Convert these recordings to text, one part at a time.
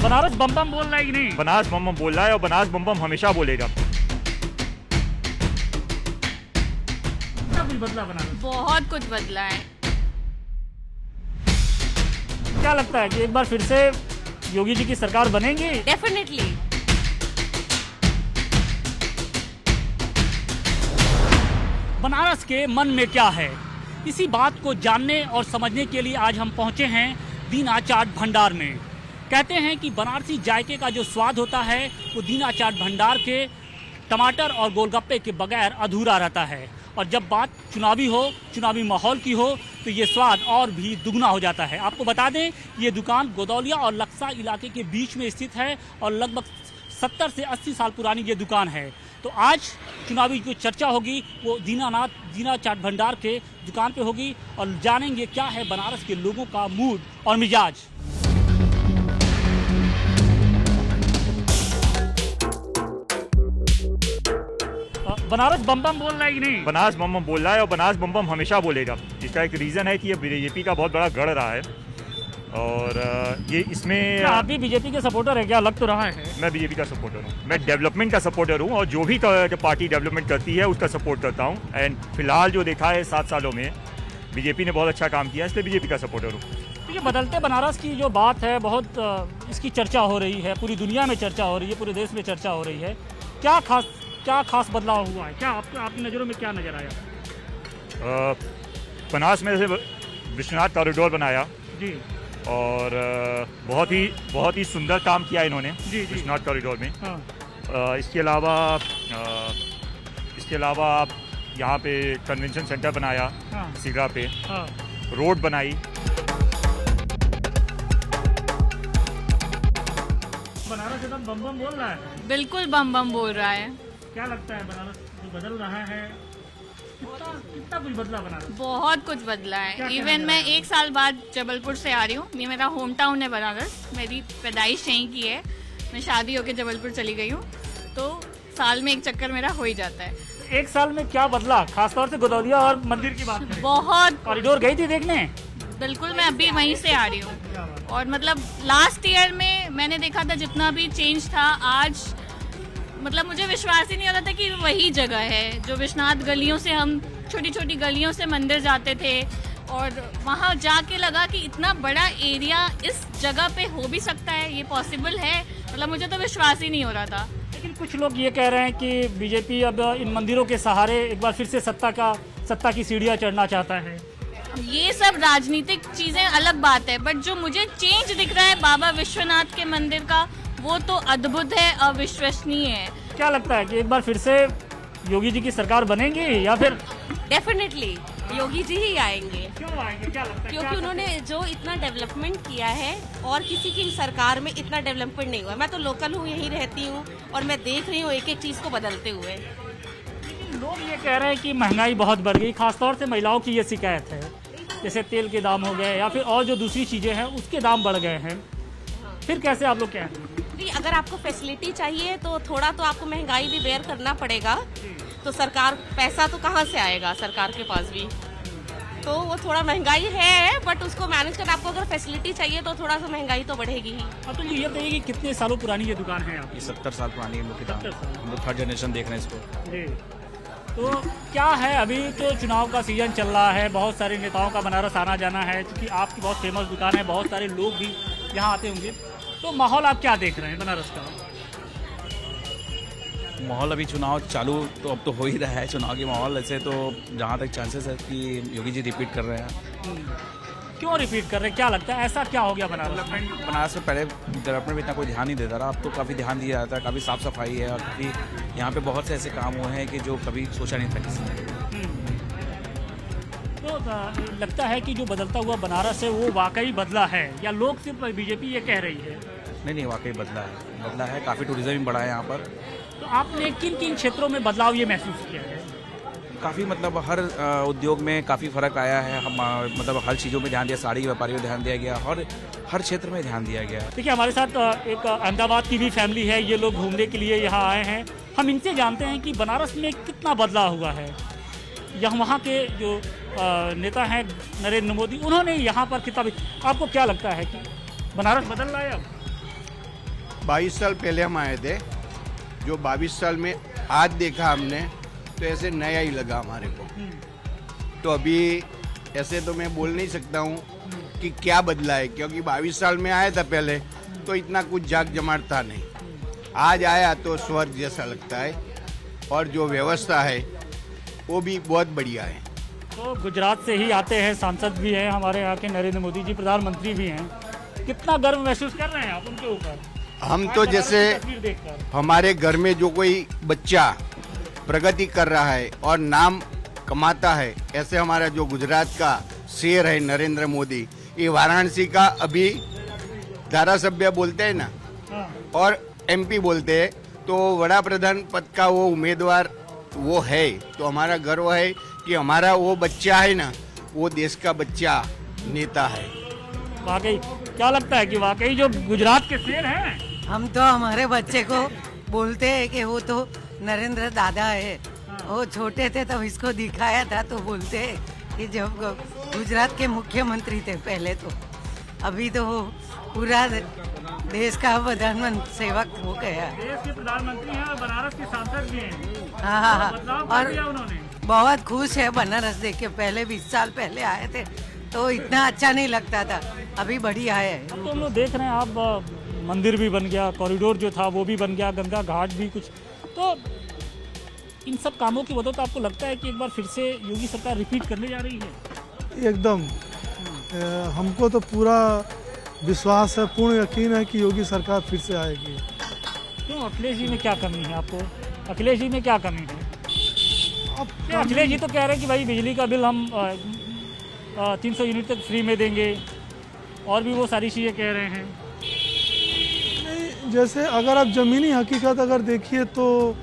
बनारस बम बम बोल रहा है कि नहीं? बनारस बम बम बोल रहा है और बनारस बम बम हमेशा बोलेगा। क्या कुछ बदला बनारस? बहुत कुछ बदला है। क्या लगता है कि एक बार फिर से योगी जी की सरकार बनेगी? डेफिनेटली। बनारस के मन में क्या है, इसी बात को जानने और समझने के लिए आज हम पहुंचे हैं दीना चाट भंडार में। कहते हैं कि बनारसी जायके का जो स्वाद होता है वो दीना चाट भंडार के टमाटर और गोलगप्पे के बगैर अधूरा रहता है। और जब बात चुनावी माहौल की हो तो ये स्वाद और भी दुगना हो जाता है। आपको बता दें, ये दुकान गोदौलिया और लक्सा इलाके के बीच में स्थित है और लगभग 70 से 80 साल पुरानी ये दुकान है। तो आज चुनावी जो चर्चा होगी वो दीना चाट भंडार के दुकान पे होगी और जानेंगे क्या है बनारस के लोगों का मूड और मिजाज। बनारस बम बम बोल रहा है कि नहीं? बनारस बम बम बोल रहा है और बनारस बम बम हमेशा बोलेगा। इसका एक रीज़न है कि ये बीजेपी का बहुत बड़ा गढ़ रहा है और ये इसमें आप भी बीजेपी के सपोर्टर है क्या? लग तो रहा है। मैं बीजेपी का सपोर्टर हूँ, मैं डेवलपमेंट का सपोर्टर हूँ और जो भी पार्टी डेवलपमेंट करती है उसका सपोर्ट करता हूँ। एंड फिलहाल जो देखा है 7 सालों में बीजेपी ने बहुत अच्छा काम किया, इसलिए बीजेपी का सपोर्टर हूँ। ये बदलते बनारस की जो बात है, बहुत इसकी चर्चा हो रही है, पूरी दुनिया में चर्चा हो रही है, पूरे देश में चर्चा हो रही है। क्या खास बदलाव हुआ है? क्या आपकी नज़रों में क्या नज़र आया? बनारस में जैसे विश्वनाथ कॉरिडोर बनाया जी, और बहुत ही सुंदर काम किया इन्होंने जी। विश्वनाथ कॉरिडोर में। हाँ। इसके अलावा आप यहाँ पे कन्वेंशन सेंटर बनाया, हाँ। सिगरा पे हाँ। रोड बनाई। बनारस एकदम बम बम बोल रहा है। बिल्कुल बम बम बोल रहा है। क्या लगता है बनारस जो बदल रहा है, कितना कुछ बदला बनारस? बहुत कुछ बदला क्या है। क्या इवन बदला मैं है? 1 साल बाद जबलपुर से आ रही हूँ। ये मेरा होम टाउन है बनारस। मेरी पैदाइश यहीं की है। मैं शादी होकर जबलपुर चली गई हूँ, तो साल में एक चक्कर मेरा हो ही जाता है। एक साल में क्या बदला, खासतौर से गोदौलिया और मंदिर की बात करें? बहुत। कॉरिडोर गई थी देखने? बिल्कुल, मैं अभी वहीं से आ रही हूँ और मतलब लास्ट ईयर में मैंने देखा था जितना भी चेंज था, आज मतलब मुझे विश्वास ही नहीं हो रहा था कि वही जगह है जो विश्वनाथ गलियों से हम छोटी छोटी गलियों से मंदिर जाते थे और वहाँ जाके लगा कि इतना बड़ा एरिया इस जगह पे हो भी सकता है, ये पॉसिबल है। मतलब मुझे तो विश्वास ही नहीं हो रहा था। लेकिन कुछ लोग ये कह रहे हैं कि बीजेपी अब इन मंदिरों के सहारे एक बार फिर से सत्ता की सीढ़ियाँ चढ़ना चाहता है। ये सब राजनीतिक चीज़ें अलग बात है, बट जो मुझे चेंज दिख रहा है बाबा विश्वनाथ के मंदिर का, वो तो अद्भुत है, अविश्वसनीय है। क्या लगता है कि एक बार फिर से योगी जी की सरकार बनेगी या फिर? डेफिनेटली योगी जी ही आएंगे। क्यों आएंगे, क्या लगता है? क्योंकि उन्होंने जो इतना डेवलपमेंट किया है और किसी की सरकार में इतना डेवलपमेंट नहीं हुआ। मैं तो लोकल हूँ, यहीं रहती हूँ और मैं देख रही हूँ एक एक चीज़ को बदलते हुए। लोग ये कह रहे हैं कि महंगाई बहुत बढ़ गई, खासतौर से महिलाओं की ये शिकायत है। जैसे तेल के दाम हो गए या फिर और जो दूसरी चीज़ें हैं उसके दाम बढ़ गए हैं। फिर कैसे आप लोग क्या हैं? जी, अगर आपको फैसिलिटी चाहिए तो थोड़ा तो आपको महंगाई भी बेयर करना पड़ेगा। तो सरकार, पैसा तो कहाँ से आएगा सरकार के पास भी, तो वो थोड़ा महंगाई है, बट उसको मैनेज करना। आपको अगर फैसिलिटी चाहिए तो थोड़ा सा महंगाई तो बढ़ेगी ही। अब तो ये बताइए कि कितने सालों पुरानी ये दुकान है आपकी? ये 70 साल पुरानी है। 70 साल। हम लोग 3rd जनरेशन देख रहे हैं इसको। जी, तो क्या है, अभी तो चुनाव का सीजन चल रहा है, बहुत सारे नेताओं का बनारस आना जाना है, क्योंकि आपकी बहुत फेमस दुकान है, बहुत सारे लोग भी यहाँ आते होंगे। तो माहौल आप क्या देख रहे हैं बनारस का? माहौल अभी चुनाव चालू तो अब तो हो ही रहा है। चुनाव के माहौल ऐसे तो जहाँ तक चांसेस है कि योगी जी रिपीट कर रहे हैं। क्यों रिपीट कर रहे हैं, क्या लगता है ऐसा क्या हो गया बनारस में? बनारस में पहले डेवलपमेंट में इतना कोई ध्यान नहीं देता रहा, अब तो काफ़ी ध्यान दिया जाता है। काफ़ी साफ़ सफाई है और काफ़ी यहाँ पे बहुत से ऐसे काम हुए हैं कि जो कभी सोचा नहीं था किसी ने। तो लगता है कि जो बदलता हुआ बनारस है वो वाकई बदला है या लोग सिर्फ बीजेपी ये कह रही है? नहीं, वाकई बदला है। काफ़ी टूरिज़्म भी बढ़ा है यहाँ पर। तो आपने किन किन क्षेत्रों में बदलाव ये महसूस किया है? काफ़ी मतलब हर उद्योग में काफ़ी फ़र्क आया है। हम मतलब हर चीज़ों में ध्यान दिया, साड़ी के व्यापारियों को ध्यान दिया गया, हर क्षेत्र में ध्यान दिया गया। देखिए, हमारे साथ एक अहमदाबाद की भी फैमिली है, ये लोग घूमने के लिए यहाँ आए हैं। हम इनसे जानते हैं कि बनारस में कितना बदलाव हुआ है। यहाँ वहाँ के जो नेता हैं नरेंद्र मोदी, उन्होंने यहाँ पर कितना, आपको क्या लगता है कि बनारस बदल रहा है अब? 22 साल पहले हम आए थे, जो 22 साल में आज देखा हमने तो ऐसे नया ही लगा हमारे को। तो अभी ऐसे तो मैं बोल नहीं सकता हूँ कि क्या बदला है, क्योंकि 22 साल में आया था पहले तो इतना कुछ जाग जमाट था नहीं। आज आया तो स्वर्ग जैसा लगता है, और जो व्यवस्था है वो भी बहुत बढ़िया है। तो गुजरात से ही आते हैं, सांसद भी हैं हमारे यहाँ के नरेंद्र मोदी जी, प्रधानमंत्री भी हैं। कितना गर्व महसूस कर रहे हैं आप उनके ऊपर? हम तो जैसे तस्वीर देखकर हमारे घर में जो कोई बच्चा प्रगति कर रहा है और नाम कमाता है, ऐसे हमारा जो गुजरात का शेर है नरेंद्र मोदी, ये वाराणसी का अभी धारासभ्य बोलते हैं ना, हाँ। और एमपी बोलते हैं, तो वड़ा प्रधान पद का वो उम्मीदवार वो है। तो हमारा गर्व है कि हमारा वो बच्चा है ना, वो देश का बच्चा नेता है। वाकई क्या लगता है कि वाकई जो गुजरात के शेर हैं? हम तो हमारे बच्चे को बोलते हैं कि वो तो नरेंद्र दादा है। वो छोटे थे तब इसको दिखाया था, तो बोलते हैं कि जब गुजरात के मुख्यमंत्री थे पहले, तो अभी तो वो पूरा देश का प्रधानमंत्री सेवक हो गया। देश के प्रधानमंत्री हैं और बनारस के सांसद भी हैं। हाँ, बदलाव कर और दिया उन्होंने। बहुत खुश है बनारस देख के। पहले 20 साल पहले आए थे तो इतना अच्छा नहीं लगता था, अभी बढ़िया है। अब तो हम लोग देख रहे हैं, आप मंदिर भी बन गया, कॉरिडोर जो था वो भी बन गया, गंगा घाट भी कुछ। तो इन सब कामों की वजह तो आपको लगता है कि एक बार फिर से योगी सरकार रिपीट करने जा रही है? एकदम हमको तो पूरा विश्वास है, पूर्ण यकीन है कि योगी सरकार फिर से आएगी। क्यों? अखिलेश जी में क्या कमी है आपको? अखिलेश जी में क्या कमी है? अब अखिलेश जी तो कह रहे हैं कि भाई बिजली का बिल हम 300 यूनिट तक फ्री में देंगे, और भी वो सारी चीज़ें कह रहे हैं। नहीं, जैसे अगर आप ज़मीनी हकीकत अगर देखिए तो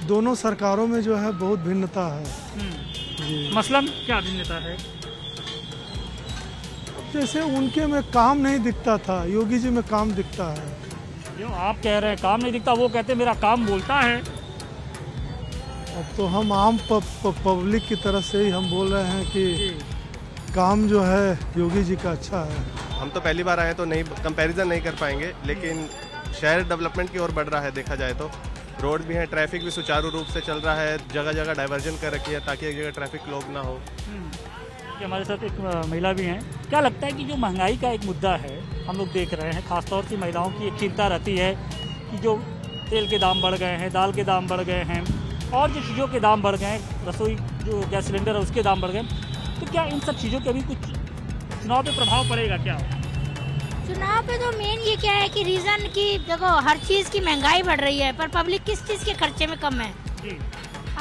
दोनों सरकारों में जो है बहुत भिन्नता है। जी। मसलन क्या भिन्नता है? जैसे उनके में काम नहीं दिखता था, योगी जी में काम दिखता है। जो आप कह रहे हैं काम नहीं दिखता, वो कहते हैं मेरा काम बोलता है। अब तो हम आम पब्लिक की तरफ से ही हम बोल रहे हैं कि काम जो है योगी जी का अच्छा है। हम तो पहली बार आए तो नहीं कंपैरिजन नहीं कर पाएंगे, लेकिन शहर डेवलपमेंट की ओर बढ़ रहा है देखा जाए तो। रोड भी है, ट्रैफिक भी सुचारू रूप से चल रहा है, जगह जगह डाइवर्जन कर रखी है ताकि एक जगह ट्रैफिक लोग ना हो। कि हमारे साथ एक महिला भी हैं। क्या लगता है कि जो महंगाई का एक मुद्दा है हम लोग देख रहे हैं, खासतौर से महिलाओं की एक चिंता रहती है कि जो तेल के दाम बढ़ गए हैं, दाल के दाम बढ़ गए हैं, और जो चीज़ों के दाम बढ़ गए हैं, रसोई जो गैस सिलेंडर है उसके दाम बढ़ गए, तो क्या इन सब चीज़ों के भी कुछ चुनाव पे प्रभाव पड़ेगा क्या? चुनाव पे तो मेन ये क्या है कि रीज़न कि देखो हर चीज़ की महंगाई बढ़ रही है, पर पब्लिक किस चीज़ के खर्चे में कम है। जी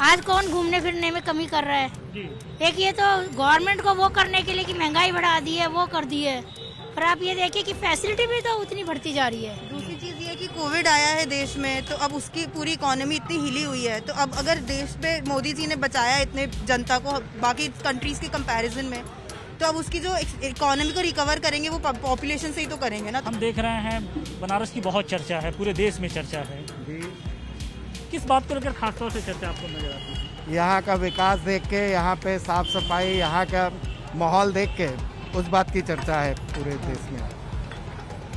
आज कौन घूमने फिरने में कमी कर रहा है? जी। एक ये तो गवर्नमेंट को वो करने के लिए कि महंगाई बढ़ा दी है, वो कर दी है, पर आप ये देखिए कि फैसिलिटी भी तो उतनी बढ़ती जा रही है। दूसरी चीज़ ये कि कोविड आया है देश में, तो अब उसकी पूरी इकोनॉमी इतनी हिली हुई है, तो अब अगर देश पे मोदी जी ने बचाया इतने जनता को बाकी कंट्रीज़ के कंपैरिजन में, तो अब उसकी जो इकोनॉमी को रिकवर करेंगे वो पॉपुलेशन से ही तो करेंगे ना। हम देख रहे हैं बनारस की बहुत चर्चा है, पूरे देश में चर्चा है। किस बात को लेकर खासतौर से चर्चा आपको नजर आती है? यहाँ का विकास देख के, यहाँ पे साफ सफाई, यहाँ का माहौल देख के उस बात की चर्चा है पूरे देश में।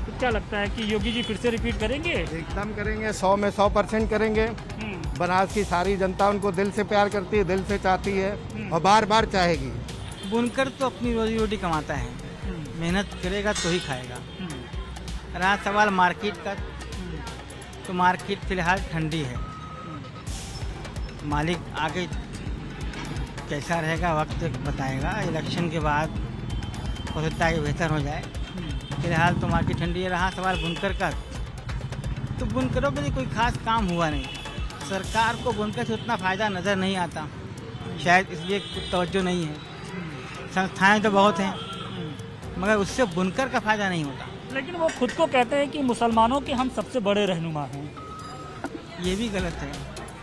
तो क्या लगता है कि योगी जी फिर से रिपीट करेंगे? एकदम करेंगे, 100 में 100% करेंगे। बनारस की सारी जनता उनको दिल से प्यार करती है, दिल से चाहती है और बार बार चाहेगी। बुनकर तो अपनी रोजी रोटी कमाता है, मेहनत करेगा तो ही खाएगा। रहा सवाल मार्केट का, तो मार्केट फिलहाल ठंडी है। मालिक आगे कैसा रहेगा वक्त बताएगा, इलेक्शन के बाद हो सकता है बेहतर हो जाए। फिलहाल तो मार्केट ठंडी है। रहा सवाल बुनकर का, तो बुनकरों के लिए कोई खास काम हुआ नहीं। सरकार को बुनकर से उतना फ़ायदा नज़र नहीं आता, शायद इसलिए कुछ तवज्जो नहीं है। संस्थाएं तो बहुत हैं, मगर उससे बुनकर का फ़ायदा नहीं होता। लेकिन वो खुद को कहते हैं कि मुसलमानों के हम सबसे बड़े रहनुमा हैं। ये भी गलत है।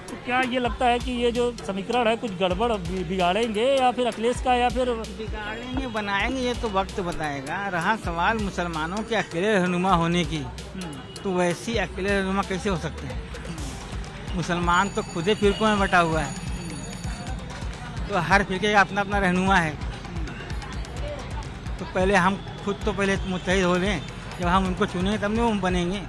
तो क्या ये लगता है कि ये जो समीकरण है कुछ गड़बड़ बिगाड़ेंगे, या फिर अखिलेश का, या फिर बिगाड़ेंगे बनाएंगे, ये तो वक्त बताएगा। रहा सवाल मुसलमानों के अकेले रहनुमा होने की, तो वैसी अकेले रहनुमा कैसे हो सकते हैं? मुसलमान तो खुद ही फिरकों में बटा हुआ है, तो हर फिरके का अपना अपना रहनुमा है। तो पहले हम खुद तो पहले मुत्तहिद हो लें, जब हम उनको चुनें तब नहीं वो बनेंगे।